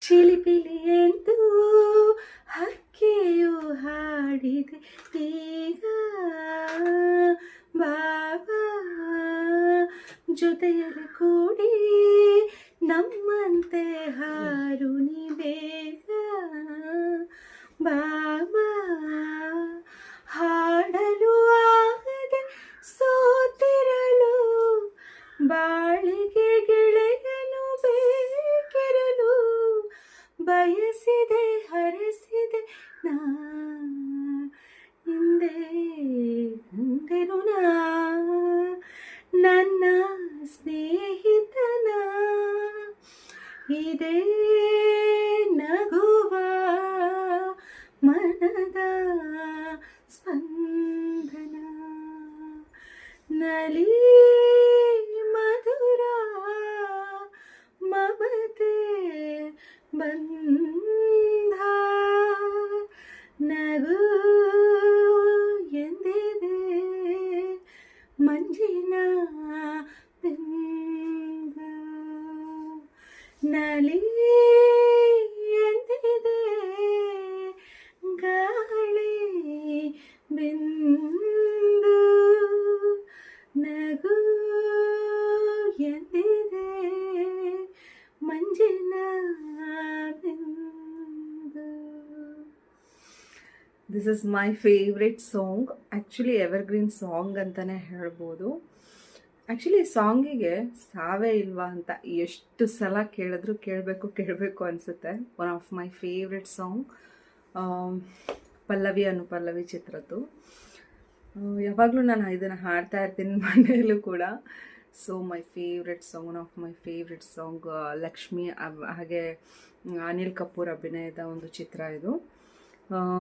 ಚಿಲಿಪಿಲಿ ಎಂದು ಹಕ್ಕಿಯು ಹಾಡಿದೆ ಈಗ ಬಾಬಾ ಜೊತೆಯಲ್ಲಿ ಕೂಡಿ ನಮ್ಮಂತೆ ಹಾರು ನೀ ಬೇಗ ಬಾಬಾ ಹಾಡಲು ಆಗದೆ ಸೋತಿರಲು ಬಾಳಿಗೆ ಗೆಳೆಯನು ಬೇಕಿರಲು ಬಯಸಿದೆ ಹರಸಿದೆ ನಾ ಹಿಂದೆ ತಂದಿರು ನನ್ನ ಸ್ನೇಹಿತನ ಇದೇ ನಗುವ ಮನದ ಸ್ಪಂದನ ನಲಿ ಮಧುರ ಮಮತೆ ಬಂಧ ನಗು ಎಂದಿದೆ ಮಂಜಿನ ಬಿಂದ ನಲಿ ಎಂದಿದೆ ಗಾಳಿ ಬಿಂದು ನಗು ಎಂದಿದೆ ಮಂಜಿನ ಬಿಂದು. This is my favourite song. Actually evergreen song ಅಂತಲೇ ಹೇಳ್ಬೋದು. ಆ್ಯಕ್ಚುಲಿ ಈ ಸಾಂಗಿಗೆ ಸಾವೇ ಇಲ್ವಾ ಅಂತ ಎಷ್ಟು ಸಲ ಕೇಳಿದ್ರು ಕೇಳಬೇಕು ಅನಿಸುತ್ತೆ. One of my favourite song. Pallavi Anupallavi ಚಿತ್ರದ್ದು. ಯಾವಾಗಲೂ ನಾನು ಇದನ್ನು ಹಾಡ್ತಾ ಇರ್ತೀನಿ ಮನೆಯಲ್ಲೂ ಕೂಡ. So my favourite song, one of my favourite song. Lakshmi ಹಾಗೆ ಅನಿಲ್ ಕಪೂರ್ ಅಭಿನಯದ ಒಂದು ಚಿತ್ರ ಇದು.